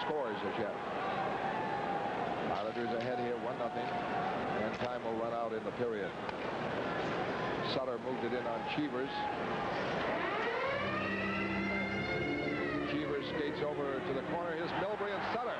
scores as yet. Islanders ahead here 1-0, and time will run out in the period. Sutter moved it in on Cheevers. Cheevers skates over to the corner. Here's Milbury and Sutter.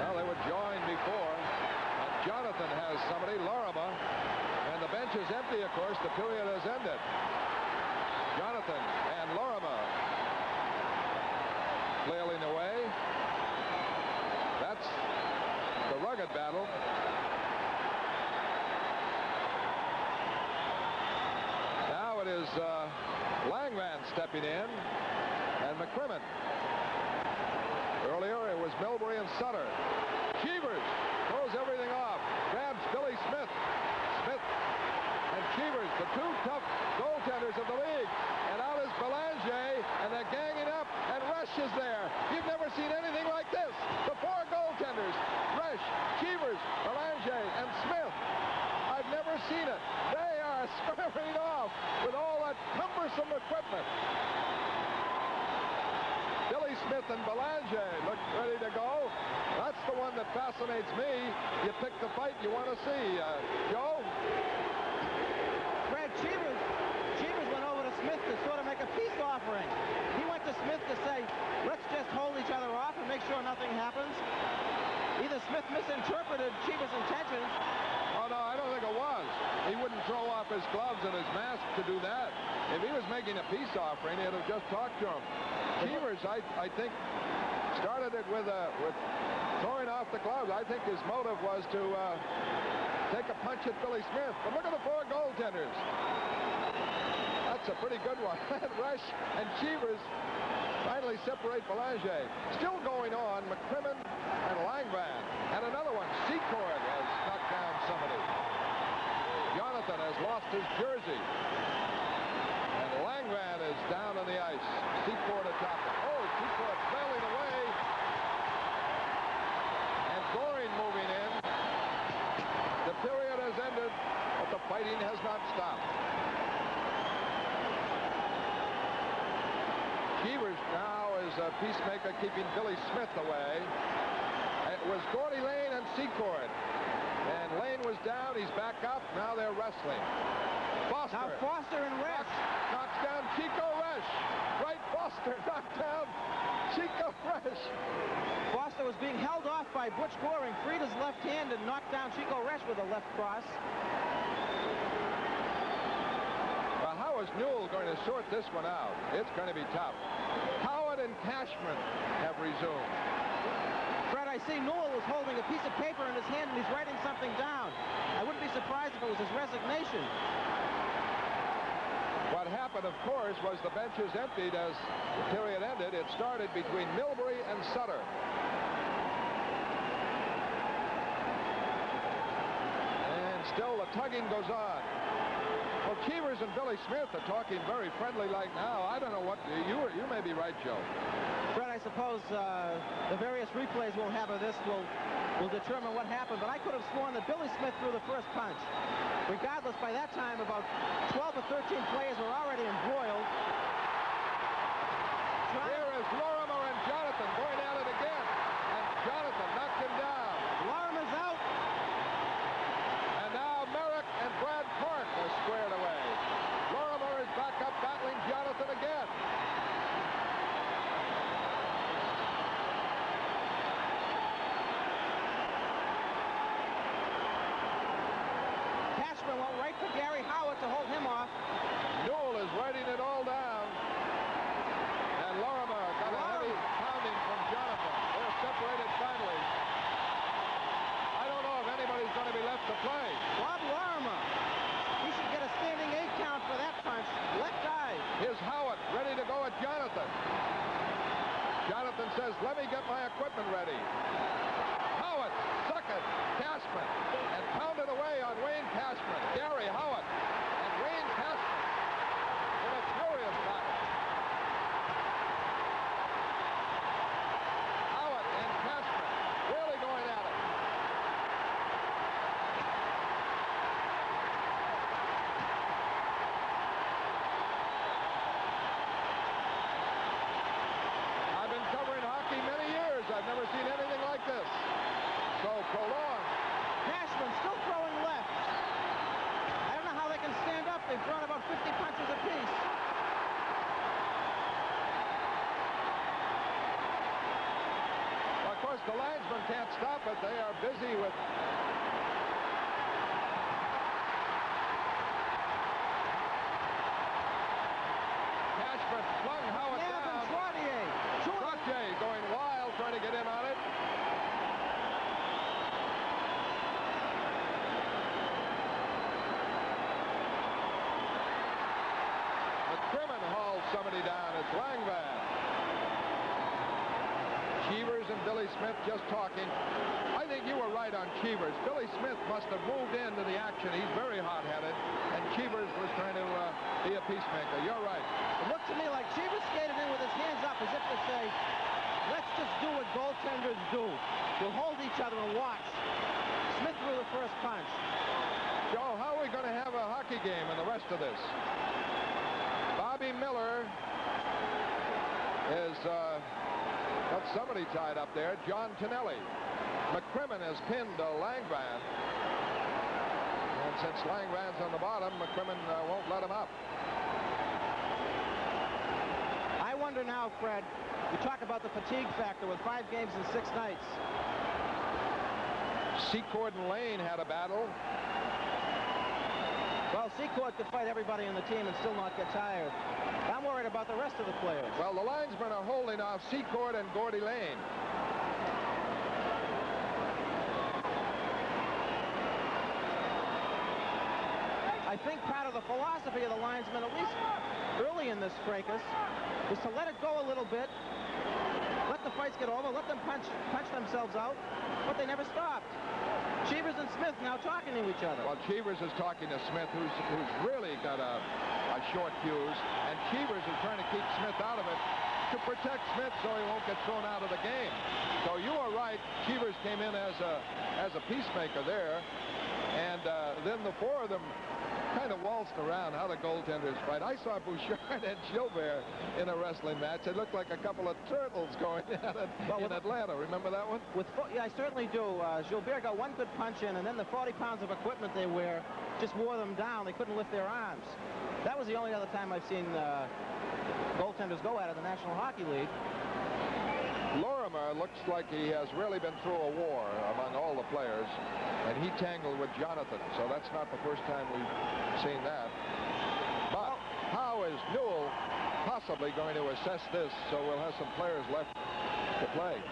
Well, they were joined before. And Jonathan has somebody, Lorimer. And the bench is empty, of course. The period has ended. Jonathan and Lorimer flailing away. That's the rugged battle. Now it is Langevin stepping in, and McCrimmon. Earlier it was Milbury and Sutter. Cheevers throws everything off, grabs Billy Smith. Smith and Cheevers, the two tough goaltenders of the league. And out is Belanger, and they're ganging up, and Resch is there. You've never seen anything like this. The four goaltenders, Resch, Cheevers, Belanger, and Smith. I've never seen it. They are scurrying off with all that cumbersome equipment. Billy Smith and Belanger look ready to go. That's the one that fascinates me. You pick the fight you want to see. Joe? Fred, Cheevers went over to Smith to sort of make a peace offering. He went to Smith to say, let's just hold each other off and make sure nothing happens. Either Smith misinterpreted Cheevers' intentions. Oh, no, I don't think it was. He wouldn't throw off his gloves and his mask to do that. If he was making a peace offering, he'd have just talked to him. Cheevers, I think, started it with throwing off the gloves. I think his motive was to take a punch at Billy Smith. But look at the four goaltenders. That's a pretty good one. Resch and Cheevers finally separate Belanger. Still going on, McCrimmon and Langevin. And another one, Secord has knocked down somebody. Jonathan has lost his jersey. And Langevin is down on the ice. Secord atop it. Oh, Secord flailing away. And Gord moving in. The period has ended, but the fighting has not stopped. Cheevers now is a peacemaker keeping Billy Smith away. It was Gordy Lane and Secord. And Lane was down. He's back up. Now they're wrestling. Foster. Now Foster and Resch. Knocks down Chico Resch. Right, Foster knocked down Chico Resch. Foster was being held off by Butch Goring, freed his left hand and knocked down Chico Resch with a left cross. Well, how is Newell going to sort this one out? It's going to be tough. Howatt and Cashman have resumed. Fred, I see Newell was holding a piece of paper in his hand and he's writing something down. I wouldn't be surprised if it was his resignation. What happened, of course, was the benches emptied as the period ended. It started between Milbury and Sutter. And still the tugging goes on. Well, Cheevers and Billy Smith are talking very friendly like now. I don't know what, you may be right, Joe. Fred, I suppose the various replays we'll have of this will determine what happened, but I could have sworn that Billy Smith threw the first punch. Regardless, by that time, about 12 or 13 players were already embroiled. Here is Lorimer and Jonathan going at it again, and Jonathan knocked him down. Lorimer's out. And now Merrick and Brad Park are squared away. Lorimer is back up battling Jonathan again. Cashman went right for Garry Howatt to hold him off. Newell is writing it all down. And Lorimer got a heavy pounding from Jonathan. They're separated finally. I don't know if anybody's going to be left to play. Bob Lorimer. He should get a standing 8 count for that punch. Left eye. Here's Howatt ready to go at Jonathan. Jonathan says, let me get my equipment ready. Howatt, Sutter, Cashman, and pounded away on Wayne Cashman. Garry, Howatt, and Wayne Cashman in a furious battle. Howatt and Cashman really going at it. I've never seen anything like this. So prolonged. Cashman still throwing left. I don't know how they can stand up. They've thrown about 50 punches apiece. Of course, the linesmen can't stop it. They are busy with... Cashman flung Howatt down. Trottier going wild, trying to get in on it. McCrimmon hauls somebody down. It's Langevin. Cheevers and Billy Smith just talking. I think you were right on Cheevers. Billy Smith must have moved into the action. He's very hot-headed, and Cheevers was trying to be a peacemaker. You're right. It looked to me like Cheevers skated in with his hands up as if to say, let's just do what goaltenders do. We'll hold each other and watch. Smith threw the first punch. Joe, how are we going to have a hockey game in the rest of this? Bobby Miller is got somebody tied up there. John Tonelli. McCrimmon has pinned Langevin. And since Langvin's on the bottom, McCrimmon won't let him up. I wonder now, Fred, you talk about the fatigue factor with 5 games in 6 nights. Secord and Lane had a battle. Well, Secord could fight everybody in the team and still not get tired. I'm worried about the rest of the players. Well, the linesmen are holding off Secord and Gordy Lane. I think part of the philosophy of the linesmen, at least early in this fracas, is to let it go a little bit, let the fights get over, let them punch themselves out, but they never stopped. Cheevers and Smith now talking to each other. Well, Cheevers is talking to Smith, who's really got a short fuse, and Cheevers is trying to keep Smith out of it to protect Smith so he won't get thrown out of the game. So you are right. Cheevers came in as a peacemaker there, and then the 4 of them kind of waltzed around how the goaltenders fight. I saw Bouchard and Gilbert in a wrestling match. It looked like a couple of turtles going at it in Atlanta. Remember that one? Yeah, I certainly do. Gilbert got 1 good punch in, and then the 40 pounds of equipment they wear just wore them down. They couldn't lift their arms. That was the only other time I've seen goaltenders go at it in the National Hockey League. Lorimer looks like he has really been through a war among all the players, and he tangled with Jonathan, so that's not the first time we've seen that. But how is Newell possibly going to assess this so we'll have some players left to play?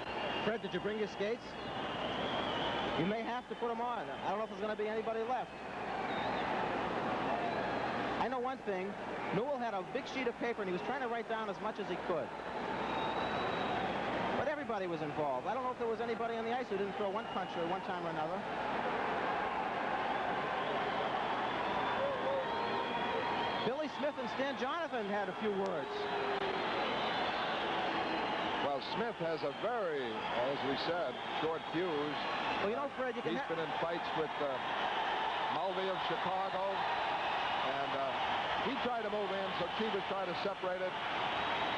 Fred, did you bring your skates? You may have to put them on. I don't know if there's going to be anybody left. I know one thing. Newell had a big sheet of paper, and he was trying to write down as much as he could. But everybody was involved. I don't know if there was anybody on the ice who didn't throw 1 punch or one time or another. Billy Smith and Stan Jonathan had a few words. Well, Smith has a very, as we said, short fuse. Well, you know, Fred, you can... He's been in fights with Mulvey of Chicago, and he tried to move in, so Cheevers tried to separate it.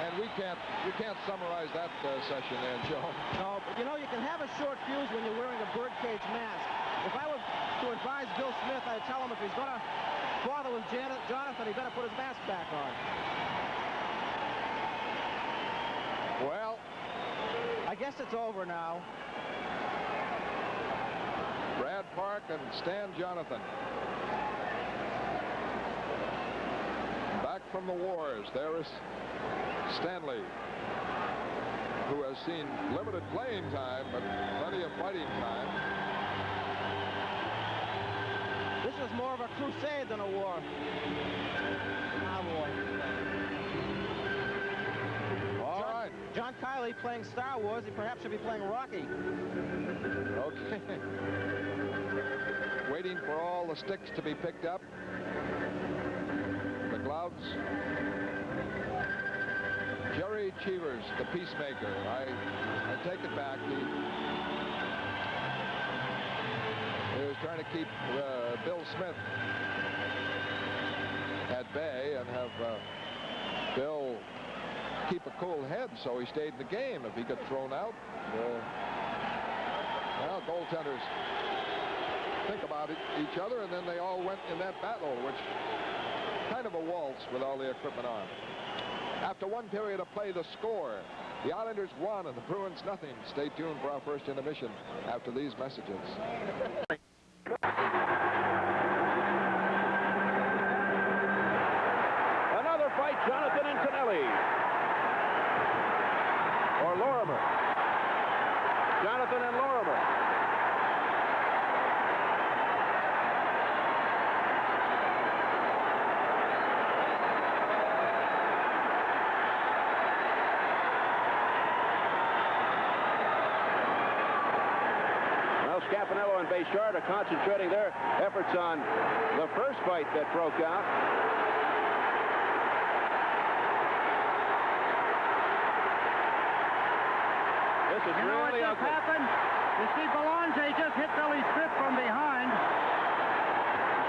And you can't summarize that session there, Joe. No, but you know, you can have a short fuse when you're wearing a birdcage mask. If I were to advise Bill Smith, I'd tell him if he's going to bother with Jonathan, he better put his mask back on. Well, I guess it's over now. Brad Park and Stan Jonathan. Back from the wars, there is Stanley, who has seen limited playing time, but plenty of fighting time. This is more of a crusade than a war. Ah, boy. All right. John Kiley playing Star Wars. He perhaps should be playing Rocky. Okay. Waiting for all the sticks to be picked up. The gloves. Gerry Cheevers, the peacemaker. I take it back. He was trying to keep Bill Smith at bay and have Bill keep a cool head, so he stayed in the game. If he got thrown out, well, goaltenders think about each other, and then they all went in that battle, which kind of a waltz with all the equipment on. After one period of play, the score: the Islanders 1 and the Bruins nothing. Stay tuned for our first intermission after these messages. Another fight, Jonathan and Tonelli. Or Lorimer. Jonathan and Lorimer. Scapanello and Bayshard are concentrating their efforts on the first fight that broke out. This is really ugly. Happened? You see Belanger just hit Billy Smith from behind.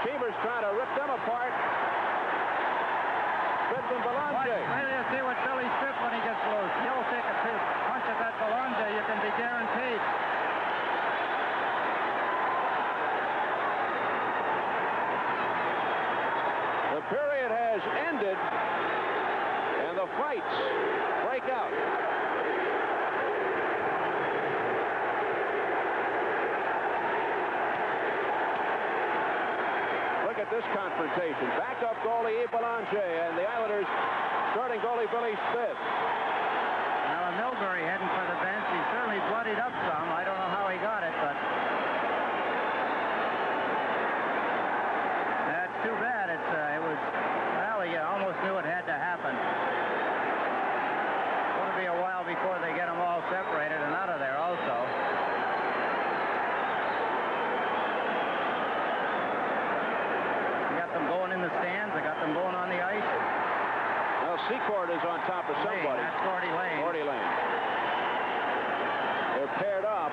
Cheevers trying to rip them apart. Smith and Belanger. Wait till you see what Billy Smith when he gets loose. He'll take a punch at that Belanger, you can be guaranteed. The period has ended, and the fights break out. Look at this confrontation. Backup goalie Yves Belanger and the Islanders starting goalie Billy Smith. Now, Milbury heading for the bench. He certainly bloodied up some. I don't know how he got it, but that's too bad. Well, you almost knew it had to happen. It'll be a while before they get them all separated and out of there also. You got them going in the stands. I got them going on the ice. Well, Secord is on top of somebody. That's Gordy Lane. Gordy Lane. They're paired up.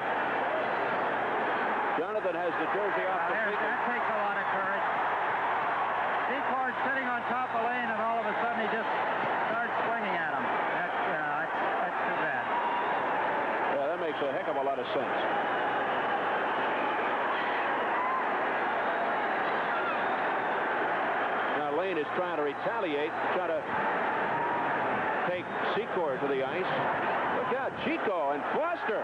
Jonathan has the jersey off the feet. That takes a lot of courage. Secord's sitting on top of Lane, and all of a sudden he just starts swinging at him. That's too bad. Yeah, that makes a heck of a lot of sense. Now Lane is trying to retaliate, trying to take Secord to the ice. Look out, Chico and Foster.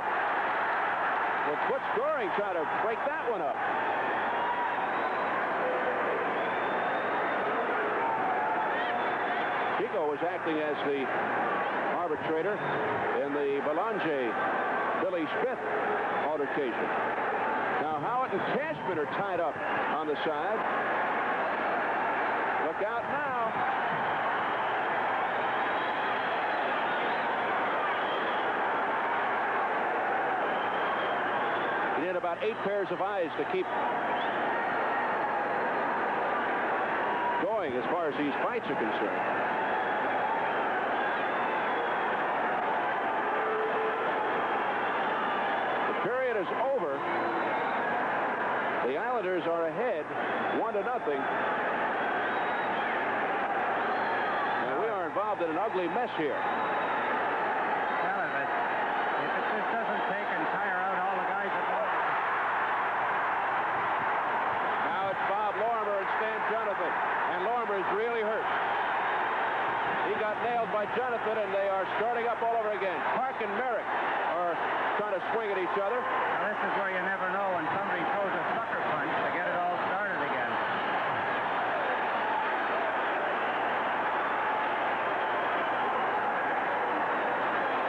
With foot scoring, trying to break that one up. Chico was acting as the arbitrator in the Belanger-Billy Smith altercation. Now Howatt and Cashman are tied up on the side. Look out now. You need about 8 pairs of eyes to keep going as far as these fights are concerned. Is over. The Islanders are ahead 1-0. And we are involved in an ugly mess here. Well, if it just doesn't take and tire out all the guys at once. Now it's Bob Lorimer and Stan Jonathan. And Lorimer is really hurt. He got nailed by Jonathan, and they are starting up all over again. Park and Merrick are trying to swing at each other. Now, this is where you never know when somebody throws a sucker punch to get it all started again.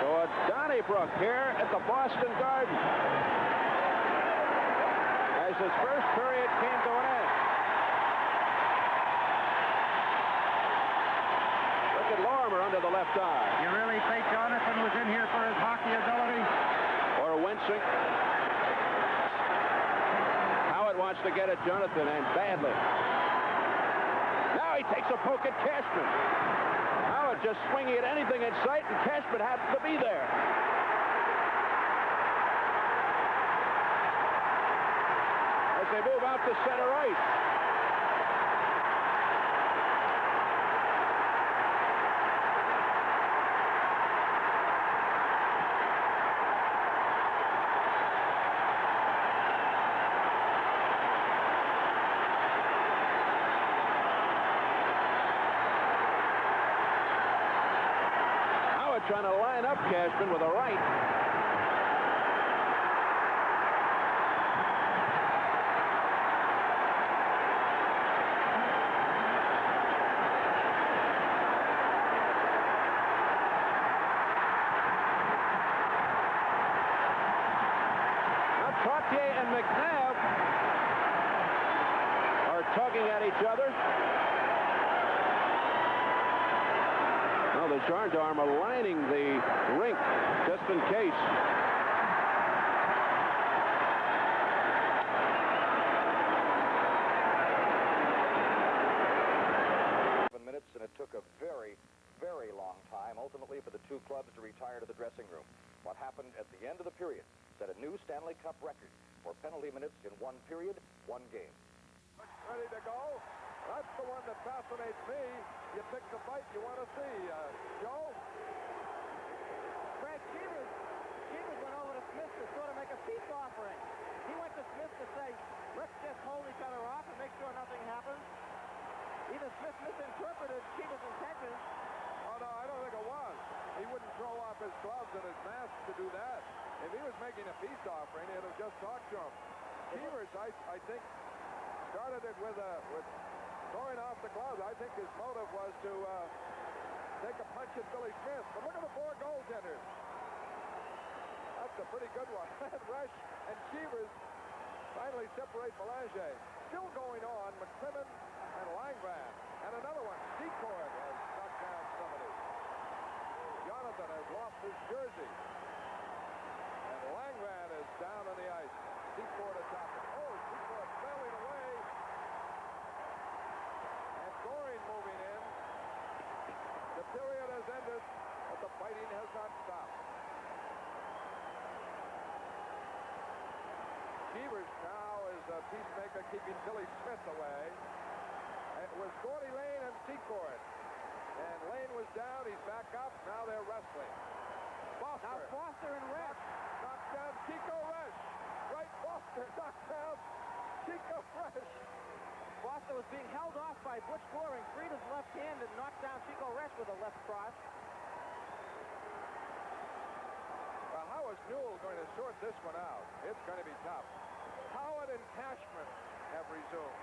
So a Donnybrook here at the Boston Garden as this first period came to an end. Look at Lorimer under the left eye. You really think Jonathan was in here for his hockey ability? Or wincing. Howatt wants to get at Jonathan, and badly. Now he takes a poke at Cashman. Howatt just swinging at anything in sight, and Cashman happens to be there. As they move out to center ice. trying to line up Cashman with a right. And McNabb are tugging at each other. Well, the gendarme are lining the rink just in case. Minutes, and it took a very, very long time, ultimately, for the two clubs to retire to the dressing room. What happened at the end of the period set a new Stanley Cup record for penalty minutes in one period, one game. Ready to go? That's the one that fascinates me. You pick the fight you want to see. Joe? Fred Cheevers went over to Smith to sort of make a peace offering. He went to Smith to say, let's just hold each other off and make sure nothing happens. Either Smith misinterpreted Cheevers' intentions. Oh, no, I don't think it was. He wouldn't throw off his gloves and his mask to do that. If he was making a peace offering, he'd have just talked to him. Cheevers, I think, started it with throwing off the gloves. I think his motive was to take a punch at Billy Smith. But look at the four goaltenders. That's a pretty good one. Resch and Cheevers finally separate Belanger. Still going on, McCrimmon and Langevin. And another one, Secord has knocked down somebody. Jonathan has lost his jersey. And Langevin is down on the ice. Secord atop it. Oh, Secord sailing away. And Gord moving in. The period has ended, but the fighting has not stopped. Cheevers now is a peacemaker keeping Billy Smith away. It was Gordy Lane and Secord. And Lane was down, he's back up, now they're wrestling. Foster. Now Foster and Resch. Knocked down Chico Resch. Right, Foster knocked down Chico Resch. Foster was being held off by Butch Goring, freed his left hand and knocked down Chico Resch with a left cross. Well, how is Newell going to sort this one out? It's going to be tough. Howatt and Cashman have resumed.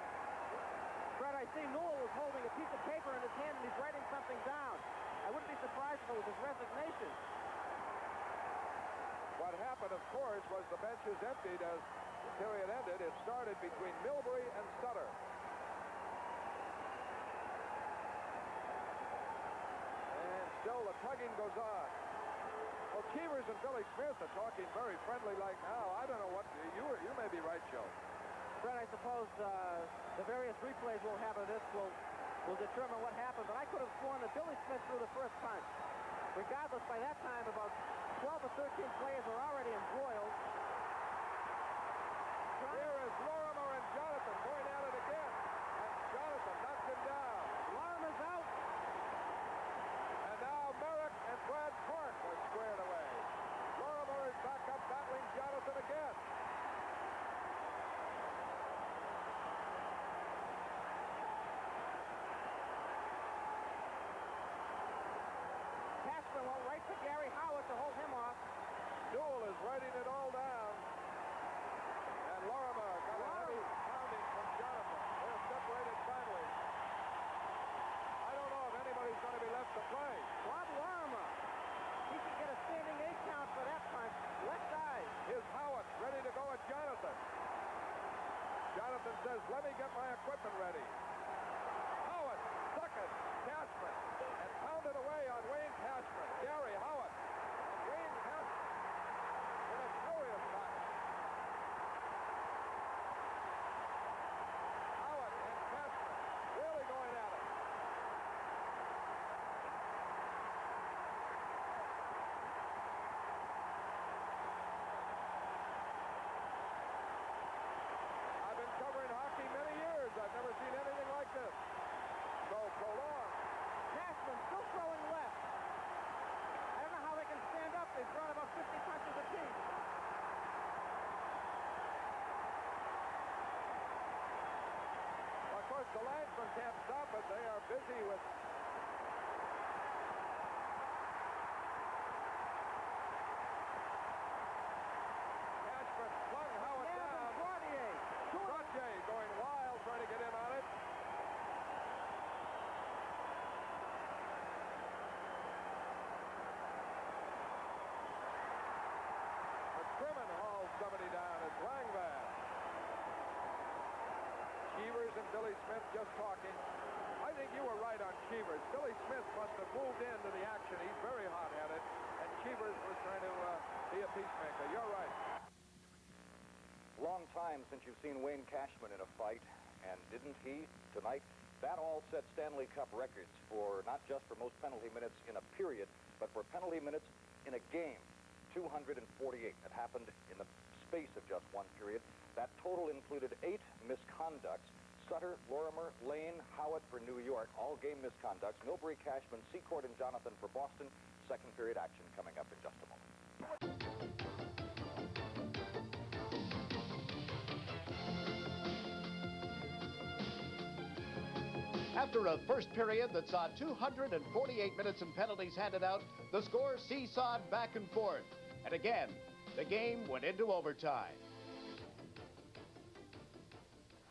Fred, I see Newell was holding a piece of paper in his hand and he's writing something down. I wouldn't be surprised if it was his resignation. What happened, of course, was the benches emptied as the period ended. It started between Milbury and Sutter. And still the tugging goes on. Well, Cheevers and Billy Smith are talking very friendly like now. I don't know what, you may be right, Joe. Fred, I suppose the various replays we'll have of this will determine what happened, but I could have sworn that Billy Smith threw the first punch. Regardless, by that time, about 12 or 13 players were already embroiled. Here is Lorimer and Jonathan going at it again. And Jonathan knocks him down. Lorimer's out. And now Merrick and Brad Park are squared away. Lorimer is back up battling Jonathan again. Cashman went right to Garry Howatt to hold him off. Newell is writing it all down. And Lorimer got a heavy pounding from Jonathan. They're separated finally. I don't know if anybody's going to be left to play. Bob Lorimer. He can get a standing 8 count for that punch. Left eye. Here's Howatt ready to go at Jonathan. Jonathan says, let me get my equipment ready. Howatt stuck it. Cashman. And pounded away on Wayne Cashman. Garry, Howatt. And Wayne Cashman in a furious match. Howatt and Cashman really going at it. I've been covering hockey many years. I've never seen anything like this. So prolonged. Cashman still throwing left. I don't know how they can stand up. They've thrown about 50 punches apiece. Well, of course, the linesmen can't stop it. They are busy with and Billy Smith just talking. I think you were right on Cheevers. Billy Smith must have moved into the action. He's very hot-headed, and Cheevers was trying to be a peacemaker. You're right. Long time since you've seen Wayne Cashman in a fight, and didn't he tonight? That all set Stanley Cup records for not just for most penalty minutes in a period, but for penalty minutes in a game. 248. That happened in the space of just one period. That total included 8 misconducts. Sutter, Lorimer, Lane, Howatt for New York, all game misconducts. Milbury, Cashman, Secord, and Jonathan for Boston. Second period action coming up in just a moment. After a first period that saw 248 minutes and penalties handed out, the score seesawed back and forth. And again, the game went into overtime.